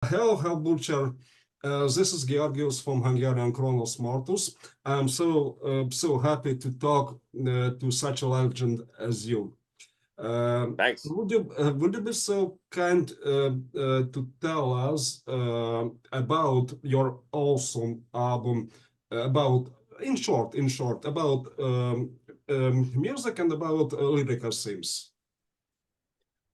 Hello, Hellbutcher. This is Georgios from Hungarian Kronos Mortus. I'm so happy to talk to such a legend as you. Thanks. Would you be so kind to tell us about your awesome album, about in short, about music and about lyrical themes?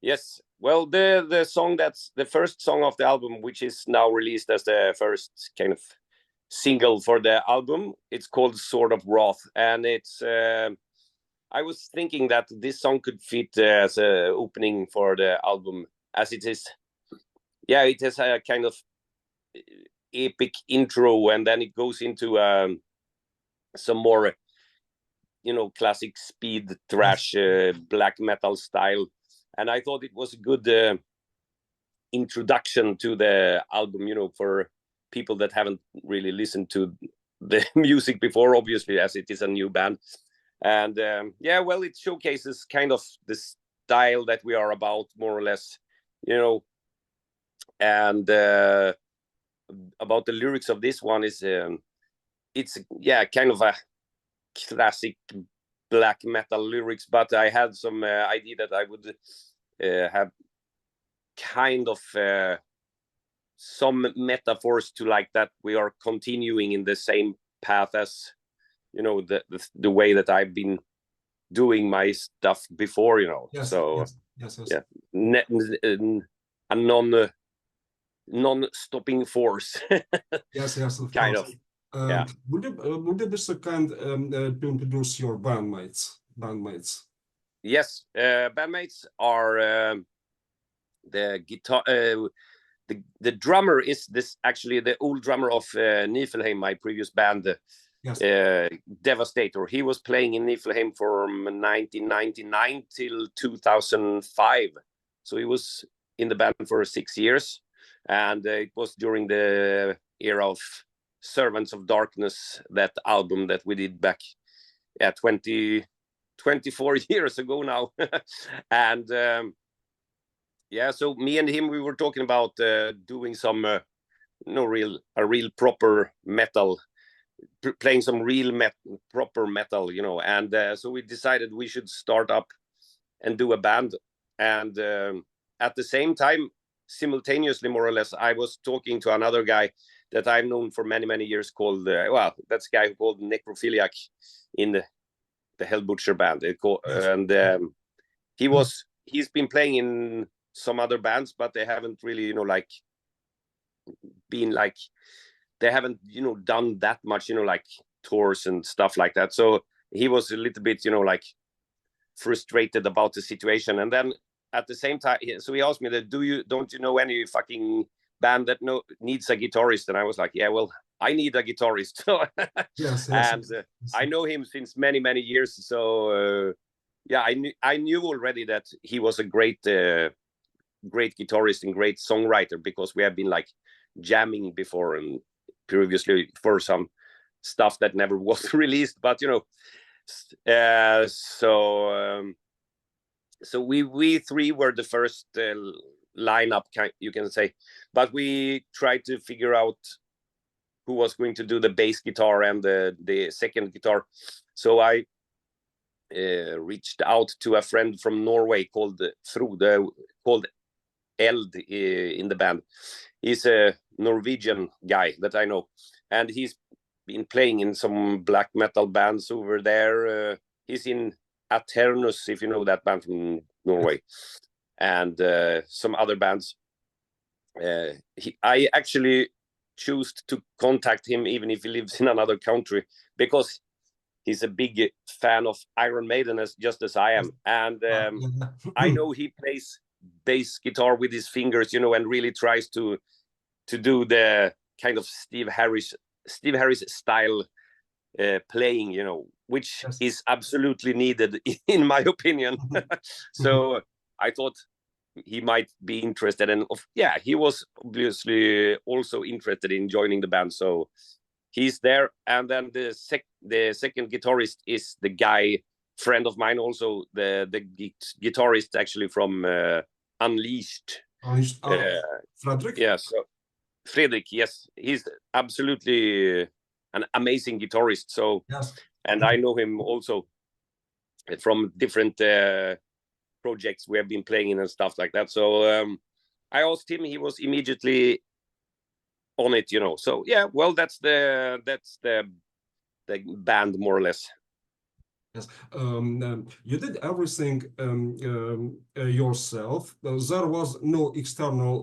Yes. Well, the song that's the first song of the album, which is now released as the first kind of single for the album, it's called Sword of Wrath, and it's. I was thinking that this song could fit as a opening for the album, as it is. Yeah, it has a kind of epic intro, and then it goes into some more, classic speed thrash, black metal style. And I thought it was a good introduction to the album, for people that haven't really listened to the music before, obviously, as it is a new band. And well, it showcases kind of the style that we are about, more or less, and about the lyrics of this one is it's kind of a classic black metal lyrics, but I had some idea that I would have kind of some metaphors to, like, that we are continuing in the same path as the way that I've been doing my stuff before, Yes, so yes. a non-stopping force. Yes, of Kind course. of. Yeah. Would you be so kind to introduce your bandmates? Yes, bandmates are the guitar. The drummer is this, actually the old drummer of Nifelheim, my previous band. Yes. Devastator. He was playing in Nifelheim from 1999 till 2005. So he was in the band for 6 years. And it was during the era of Servants of Darkness, that album that we did back 24 years ago now. And so me and him, we were talking about doing some real proper metal, playing some real proper metal, and so we decided we should start up and do a band. And at the same time, simultaneously, more or less, I was talking to another guy that I've known for many years, called that's a guy called Necrophiliac in the Hellbutcher band. And he's been playing in some other bands, but they haven't really been like, they haven't done that much tours and stuff like that. So he was a little bit frustrated about the situation. And then at the same time, so he asked me that, don't you know any fucking band that needs a guitarist? And I was like, yeah, well, I need a guitarist. Yes. And I know him since many years, so I knew already that he was a great guitarist and great songwriter, because we have been jamming before and previously for some stuff that never was released. But so we three were the first lineup, you can say, but we tried to figure out who was going to do the bass guitar and the second guitar. So I reached out to a friend from Norway called Frode, called Eld in the band. He's a Norwegian guy that I know, and he's been playing in some black metal bands over there. He's in Aternus, if you know that band from Norway, and some other bands. I actually chose to contact him even if he lives in another country, because he's a big fan of Iron Maiden, just as I am. And I know he plays bass guitar with his fingers, and really tries to do the kind of Steve Harris style playing, which is absolutely needed in my opinion. So I thought he might be interested, and he was obviously also interested in joining the band, so he's there. And then the second guitarist is the guy, friend of mine also, the guitarist actually from Unleashed. Frederick? Yeah, so Fredrik, yes, he's absolutely an amazing guitarist. So, Yes. and I know him also from different projects we have been playing in and stuff like that. So I asked him; he was immediately on it, you know. So yeah, well, that's the band more or less. Yes, you did everything yourself. There was no external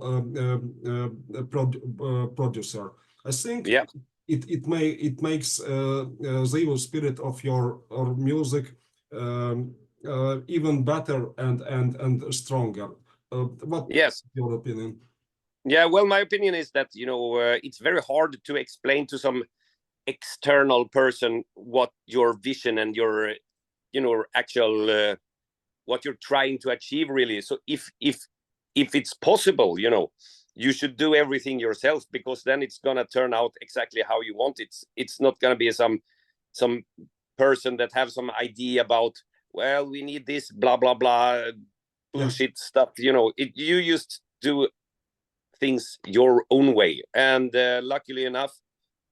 producer. I think Yeah. it makes the evil spirit of your music even better and stronger. What Yes. your opinion? Yeah. Well, my opinion is that, you know, it's very hard to explain to some external person what your vision and your, you know, actual what you're trying to achieve really. So if it's possible, you know, you should do everything yourself, because then it's gonna turn out exactly how you want it. It's not gonna be some person that have some idea about, well, we need this blah blah blah bullshit stuff, you know. You just do things your own way, and luckily enough,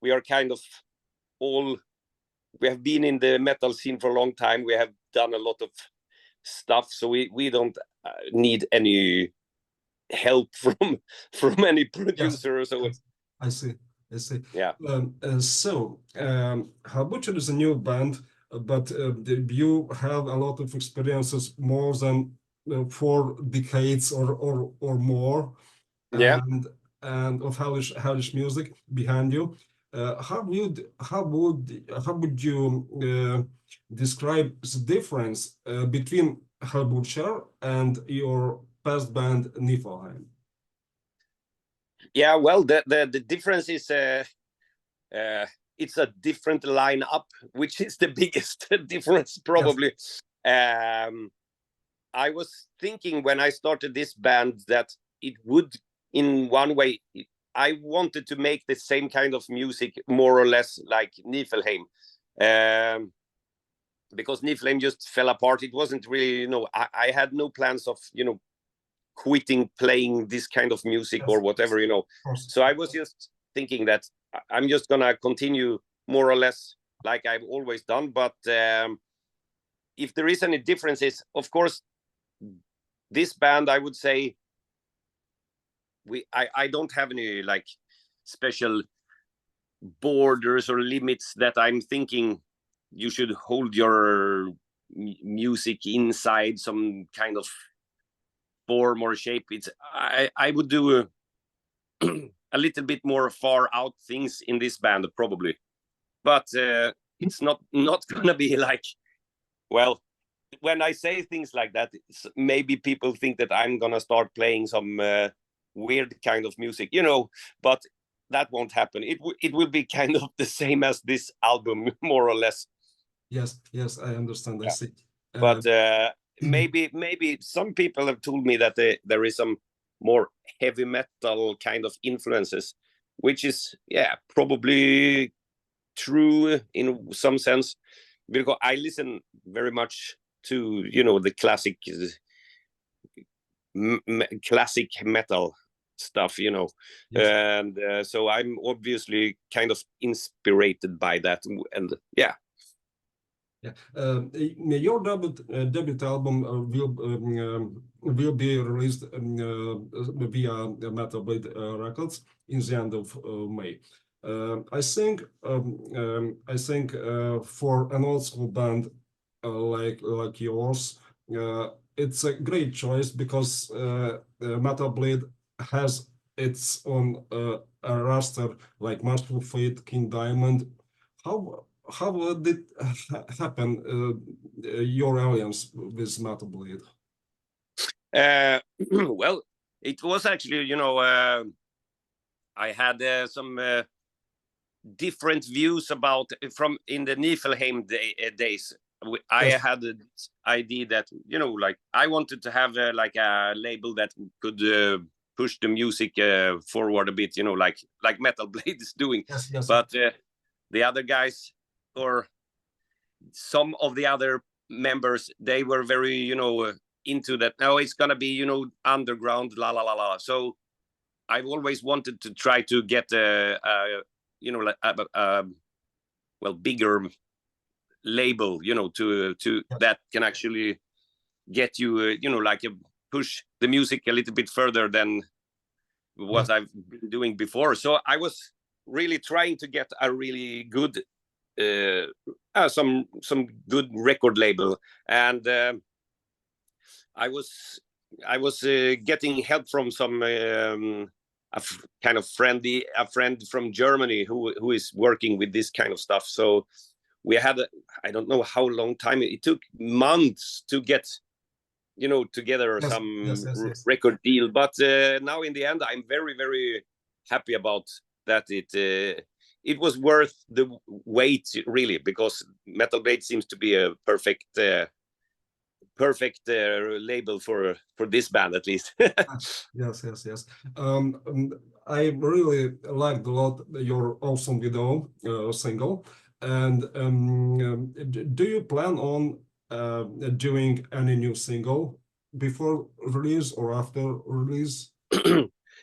we are kind of all, we have been in the metal scene for a long time. We have done a lot of stuff, so we don't need any help from any producer. Yes, So I see. I see. yeah. Hellbutcher is a new band, but you have a lot of experiences, more than 4 decades or more, Yeah. and of hellish music behind you. How would you describe the difference between Hellbutcher and your past band Nifelheim? Yeah, well, the difference is it's a different lineup, which is the biggest difference probably. I was thinking when I started this band that it would, in one way, I wanted to make the same kind of music more or less like Nifelheim, because Nifelheim just fell apart. It wasn't really, you know, I had no plans of, you know, quitting playing this kind of music or whatever, you know. So I was just thinking that I'm just gonna continue more or less like I've always done. But if there is any differences, of course, this band, I would say, I don't have any like special borders or limits that I'm thinking you should hold your music inside some kind of form or shape. It's I would do a little bit more far out things in this band probably, but it's not gonna be like, well, when I say things like that, maybe people think that I'm gonna start playing some weird kind of music, you know, but that won't happen. It will be kind of the same as this album, more or less. Yes, I understand. I Yeah. see. But maybe some people have told me that there is some more heavy metal kind of influences, which is, yeah, probably true in some sense, because I listen very much to, you know, the classic metal stuff, you know. Yes. And so I'm obviously kind of inspired by that, and yeah. Yeah. Your debut album will be released via Metal Blade Records in the end of May. I think for an old school band like yours, it's a great choice, because Metal Blade has its own roster, like Merciful Fate, King Diamond. How did happen your alliance with Metal Blade? Well, it was actually, you know, I had some different views about from in the Nifelheim days. I had this idea that, you know, like I wanted to have like a label that could push the music forward a bit, you know, like Metal Blade is doing. Yes. But the other guys, or some of the other members, they were very, you know, into that. Now it's gonna be, you know, underground, la la la la. So I've always wanted to try to get you know, well, bigger label, you know, to that can actually get you, you know, like push the music a little bit further than what I've been doing before. So I was really trying to get a really good some good record label, and I was getting help from some kind of a friend from Germany who is working with this kind of stuff. So we had I don't know how long time it took, months to get, you know, together some record deal. But now in the end, I'm very, very happy about that. It was worth the wait, really, because Metal Blade seems to be a perfect label for this band, at least. Yes. I really liked a lot your Awesome Video single. And do you plan on doing any new single before release or after release?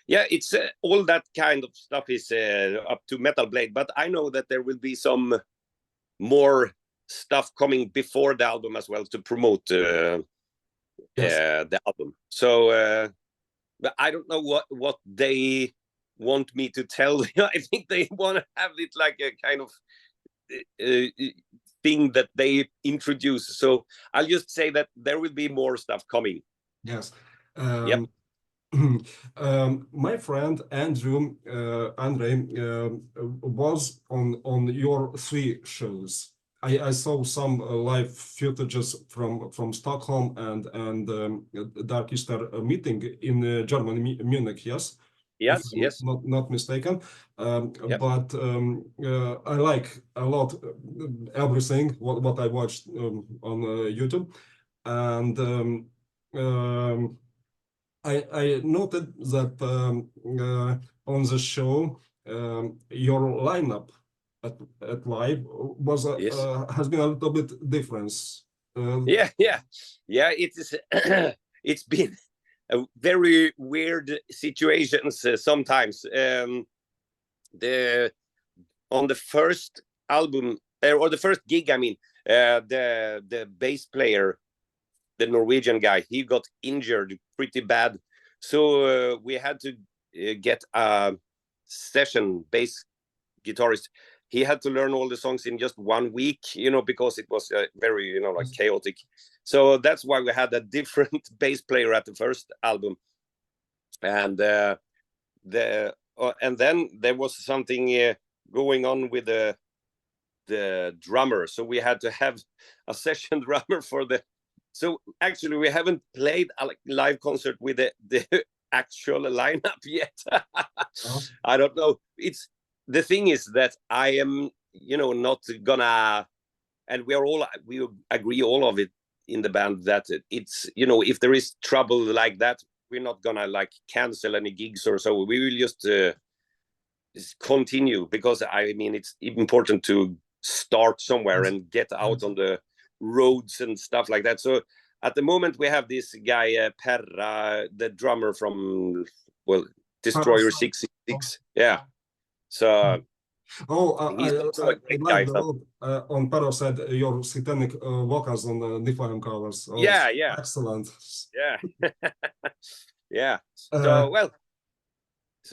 Yeah, it's all that kind of stuff is up to Metal Blade, but I know that there will be some more stuff coming before the album as well to promote the album. So but I don't know what they want me to tell. I think they want to have it like a kind of thing that they introduce. So I'll just say that there will be more stuff coming. Yes. Yep. My friend Andrew Andre was on your 3 shows. I saw some live footages from Stockholm and Dark Easter meeting in Germany, Munich. Yes. Yes. Yes. Not mistaken. Yep. But I like a lot everything what I watched on YouTube, and I noted that on the show your lineup at live was has been a little bit different. Yeah. It is. It's been a very weird situations sometimes. On the first album or the first gig, I mean, the bass player, the Norwegian guy, he got injured pretty bad, so we had to get a session bass guitarist. He had to learn all the songs in just 1 week, you know, because it was very, you know, like chaotic. So that's why we had a different bass player at the first album, and and then there was something going on with the drummer, so we had to have a session drummer for the. So actually, we haven't played a live concert with the actual lineup yet. I don't know. It's the thing is that I am, you know, not gonna, and we agree all of it in the band that it's, you know, if there is trouble like that, we're not gonna like cancel any gigs or so. We will just continue, because I mean it's important to start somewhere and get out on the roads and stuff like that. So at the moment we have this guy Per, the drummer from Destroyer 666. Yeah. So I like the old, on Pero said your satanic vocals on the Niflheim covers. Yeah. Excellent. Yeah. Yeah. So well,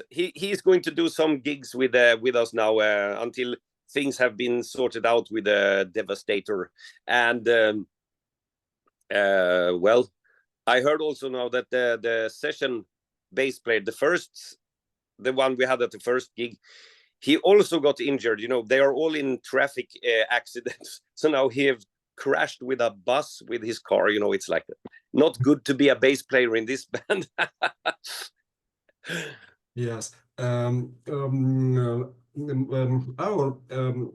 he's going to do some gigs with us now until things have been sorted out with the Devastator. And well, I heard also now that the session bass player, the one we had at the first gig, he also got injured. You know, they are all in traffic accidents. So now he have crashed with a bus with his car. You know, it's like not good to be a bass player in this band. Yes. Our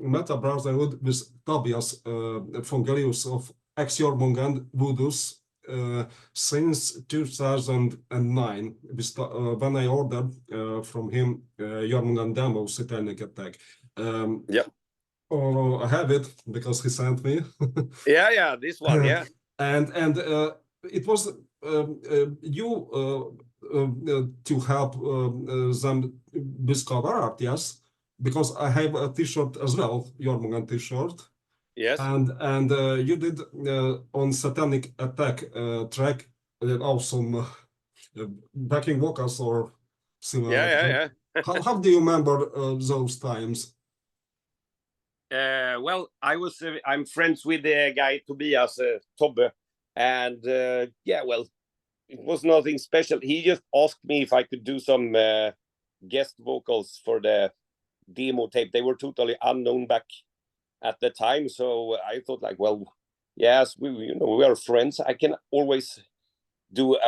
meta brotherhood with Tobias Fongelius of ex-Jormungand Voodoos since 2009, when I ordered from him Jormungand demo Satanic Attack. Yeah. I have it because he sent me. Yeah, this one, yeah. And it was you to help them discover art, yes, because I have a T-shirt as well, Jormungand T-shirt. Yes. And you did on Satanic Attack track awesome backing vocals or similar. Yeah. How do you remember those times? Well, I'm friends with the guy Tobias Tobbe, and yeah, well, it was nothing special. He just asked me if I could do some guest vocals for the demo tape. They were totally unknown back at the time, so I thought like, well, yes, we are friends. I can always do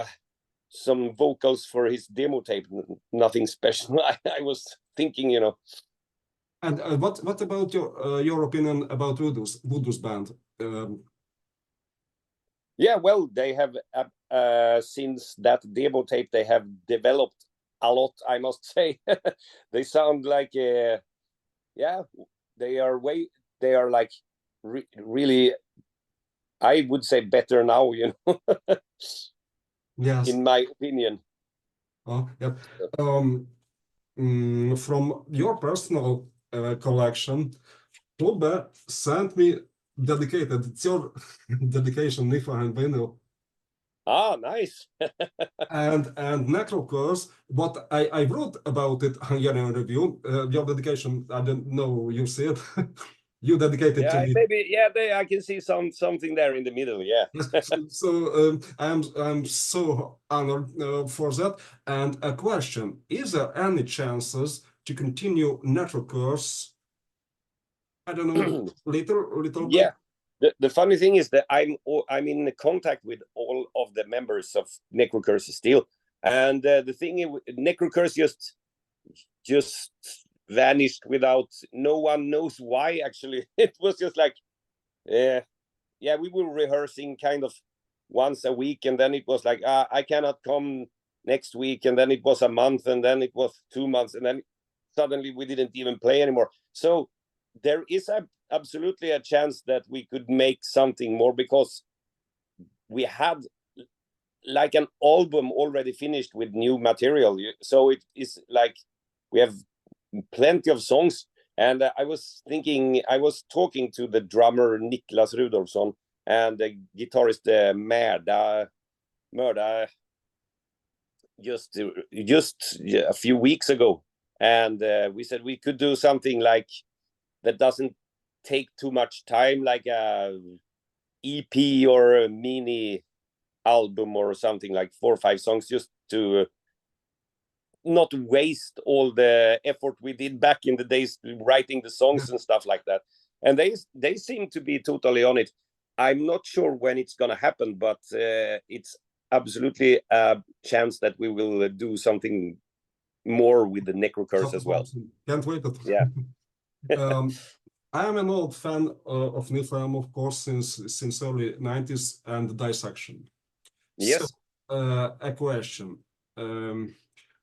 some vocals for his demo tape. Nothing special. I was thinking, And what about your opinion about Voodoo's band? Yeah, well, they have since that demo tape, they have developed a lot. I must say, they sound like yeah, they are like really, I would say better now. Yes. In my opinion. Oh, yeah. From your personal collection, Tobbe sent me dedicated. It's your dedication, Nifelheim vinyl. Ah, nice. and Necrocurse. What I wrote about it Hungarian review. Your dedication. I don't know. You see it. You dedicated to me. Maybe. Yeah, I can see something there in the middle. Yeah. So I'm so honored for that. And a question: is there any chances to continue Necrocurse? I don't know, little Yeah. bit. The funny thing is that I'm in contact with all of the members of Necrocurse still, and the thing is, Necrocurse just vanished without, no one knows why. Actually, it was just like, yeah, we were rehearsing kind of once a week, and then it was like, I cannot come next week, and then it was a month, and then it was 2 months, and then suddenly we didn't even play anymore. So there is absolutely a chance that we could make something more, because we had like an album already finished with new material. So it is like we have plenty of songs. And I was talking to the drummer Niklas Rudolfsson and the guitarist Mörda just a few weeks ago, and we said we could do something like that doesn't take too much time, like a EP or a mini album or something, like 4 or 5 songs, just to not waste all the effort we did back in the days writing the songs and stuff like that. And they seem to be totally on it. I'm not sure when it's gonna happen, but it's absolutely a chance that we will do something more with the Necrocurse as well. Can't wait. Yeah. I am an old fan of Niflheim, of course, since early 90s and Dissection. Yes. So, a question.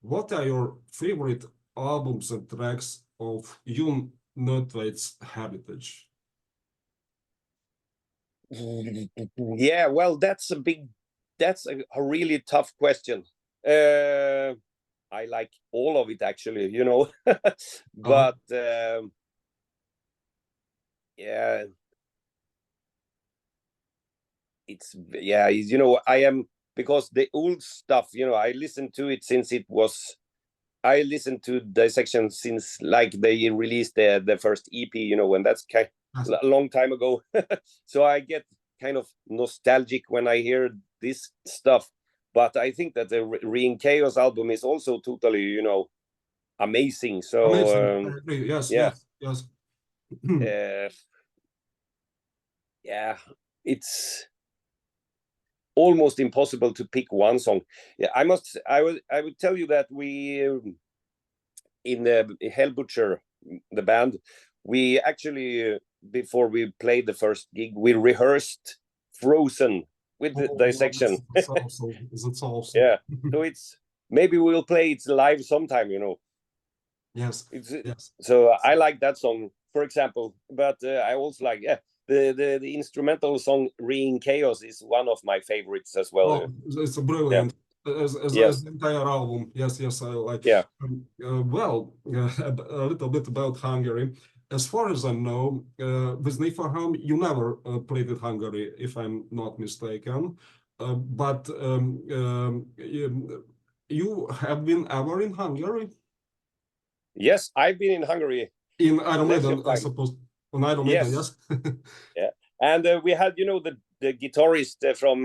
What are your favorite albums and tracks of Jon Nødtveit's heritage? Yeah, well, that's a really tough question. I like all of it, actually, but yeah, I am, because the old stuff, I listened to it since I listened to Dissection since like they released the first EP, and that's kind of a long time ago. So I get kind of nostalgic when I hear this stuff. But I think that the Ring Chaos album is also totally, amazing. So amazing. Yes, yeah. yes. Yeah, it's almost impossible to pick one song. Yeah, I would tell you that we in the Hellbutcher, the band, we actually before we played the first gig, we rehearsed Frozen with the Dissection. That's awesome. That's awesome. Yeah, so maybe we'll play it live sometime. Yes. Yes. So I like that song, for example, but I also like the instrumental song Ring Chaos is one of my favorites as well. Oh, it's brilliant. Yes. as the entire album. Yes, yes, I like. Yeah. Well, a little bit about Hungary. As far as I know, with Niflheim, you never played in Hungary, if I'm not mistaken. But you have been ever in Hungary? Yes, I've been in Hungary In Iron plenty Maiden, of I time. suppose. On Iron Maiden, Yes. yes. Yeah. And we had, the guitarist from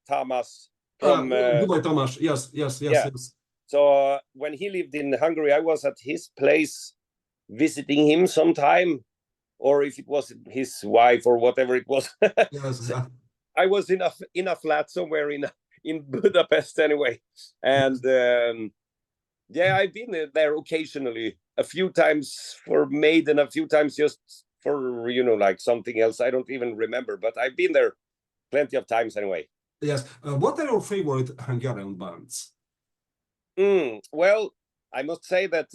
Tamas from Goodbye, Tomasz. Yes, yes, yes, yeah. yes. So when he lived in Hungary, I was at his place visiting him sometime, or if it was his wife or whatever it was. Yes, So yeah. I was in a flat somewhere in Budapest anyway, and yeah, I've been there occasionally, a few times for Maiden, a few times just for like something else. I don't even remember, but I've been there plenty of times anyway. Yes. What are your favorite Hungarian bands? Well, I must say that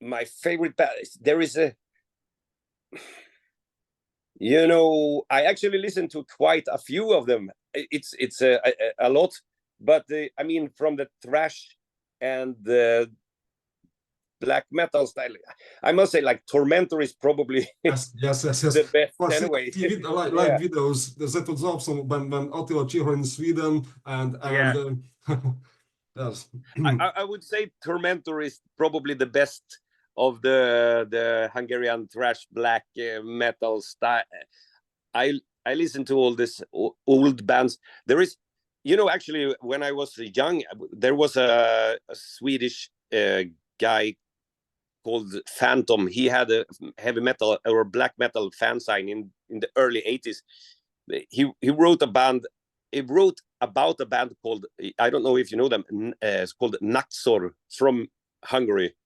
my favorite band, there is I actually listen to quite a few of them. It's a lot, but I mean, from the thrash and the black metal style, I must say, like, Tormentor is probably Yes, yes, yes, yes. the best For seeing anyway. TV, live Yeah, videos, that was awesome when Attila Csihor in Sweden yeah. yes. I would say Tormentor is probably the best of the Hungarian thrash black metal style. I listen to all this old bands. There is, actually, when I was young, there was a Swedish guy called Phantom. He had a heavy metal or black metal fan sign in the early 80s. He wrote a band. He wrote about a band called, I don't know if you know them. It's called Naxor from Hungary.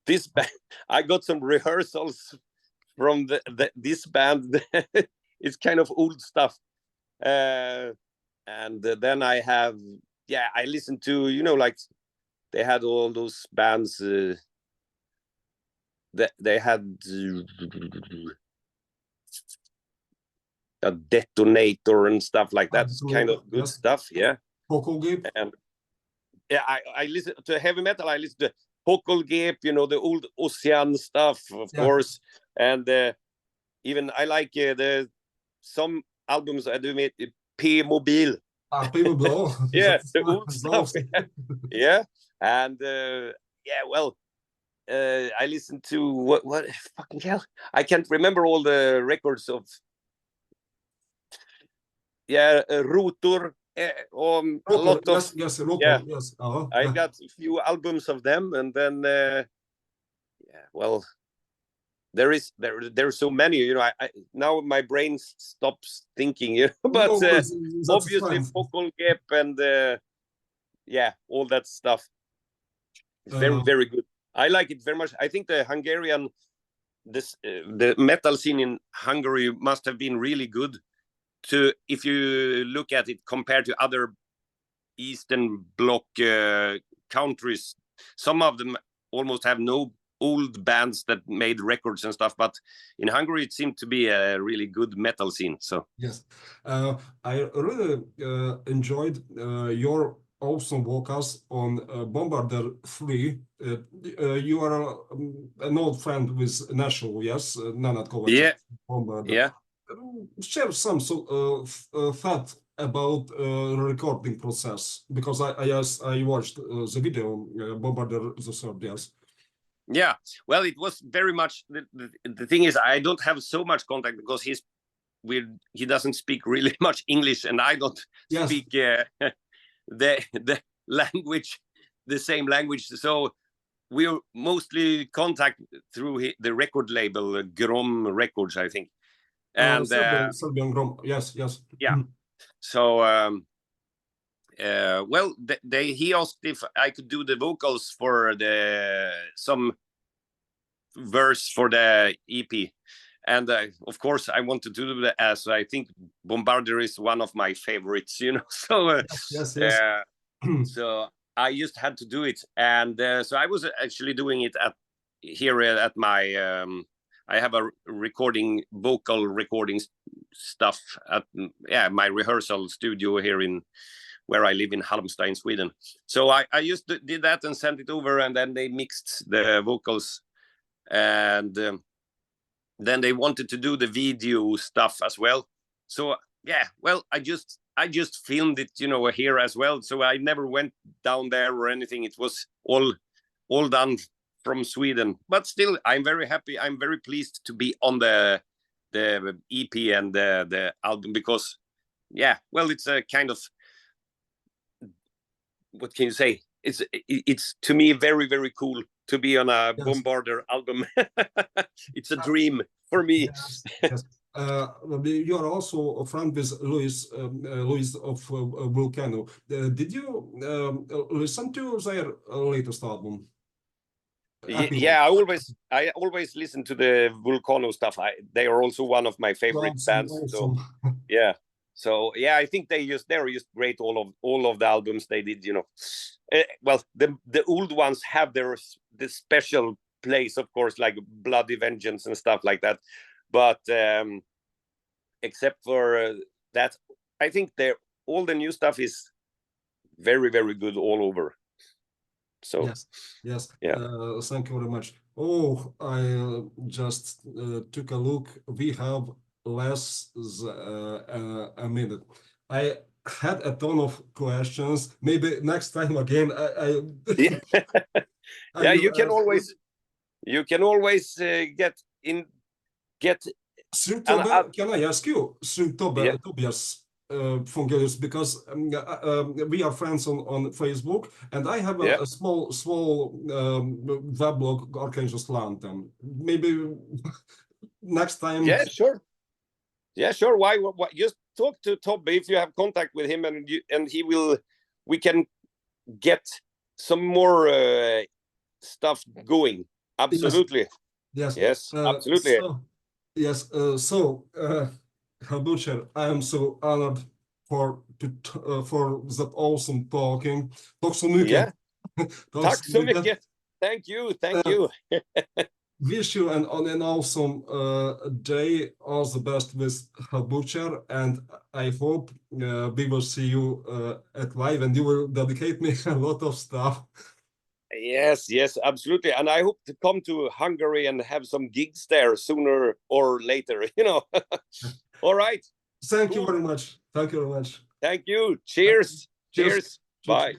This band, I got some rehearsals from this band. It's kind of old stuff. And then I have, I listened to, like, they had all those bands. They had a Detonator and stuff like that. It's kind of good Yes. stuff. Yeah. Hokolgate. And yeah, I listen to heavy metal. I listen to Hokolgate, the old Ocean stuff, of course. And even I like some albums I do with P-Mobile. P-Mobile. Yeah, the old That's stuff. awesome. Yeah. And well, I listened to what fucking hell? I can't remember all the records of Rotor. A lot of yes, Rotor, yes. I got a few albums of them, and then well, there's so many. I now my brain stops thinking. But No, that's obviously fine. Focal Gap and all that stuff. It's very, very good. I like it very much. I think the Hungarian, the metal scene in Hungary must have been really good. If you look at it compared to other Eastern Bloc countries, some of them almost have no old bands that made records and stuff, but in Hungary it seemed to be a really good metal scene. So yes, I really enjoyed your awesome vocals on Bombarder 3. You are an old friend with Nashville, yes, Nanad Kovacic, Bombarder. Yeah. Share some thought about recording process, because I watched the video Bombarder the third, yes. Yeah, well, it was very much the thing is, I don't have so much contact because he doesn't speak really much English, and I don't speak the language, the same language. So we're mostly contact through the record label Grom Records, I think. And Serbian Grom, yes. Yeah. So well, he asked if I could do the vocals for some verse for the EP, and of course I wanted to do that, as I think Bombardier is one my favorites. So yes. so I just had to do it, and so I was actually doing it here at my I have a vocal recording stuff at my rehearsal studio here in where I live in Halmstad in Sweden. So I just did that and sent it over, and then they mixed the vocals, and then they wanted to do the video stuff as well. So yeah, well, I just filmed it, you know, here as well. So I never went down there or anything. It was all done from Sweden. But still, I'm very happy. I'm very pleased to be on the EP and the album, because yeah, well, it's a kind of, what can you say? It's to me very, very cool to be on a Bombarder album. It's a dream for me. Yes, yes. You are also a friend with Louis of Volcano. Did you listen to their latest album? Yeah, I always listen to the Volcano stuff. They are also one of my favorite bands. Awesome. So yeah, so yeah, I think they're just great. All of the albums they did, you know. Well, the old ones have the special place, of course, like Bloody Vengeance and stuff like that. But except for that, I think all the new stuff is very, very good all over. So yes, yeah. Thank you very much. Oh, I just took a look. We have less than a minute. I had a ton of questions. Maybe next time again. Yeah, you can always get. Through Tobbe, can I ask you through Tobias Fungelius, because we are friends on Facebook, and I have a small weblog, Archangels Lantern. Maybe next time. Yeah, sure. Yeah, sure. Why? Just talk to Tobbe if you have contact with him, and he will. We can get some more stuff going. Absolutely. Yes. Absolutely. Hellbutcher, I am so honored for that awesome talking. Tack så mycket. Yeah. Tack så mycket. Thank you. Wish you an awesome day. All the best with Hellbutcher, and I hope we will see you at live, and you will dedicate me a lot of stuff. Yes, absolutely. And I hope to come to Hungary and have some gigs there sooner or later, you know. All right. Thank you very much. Thank you very much. Thank you. Cheers. Bye.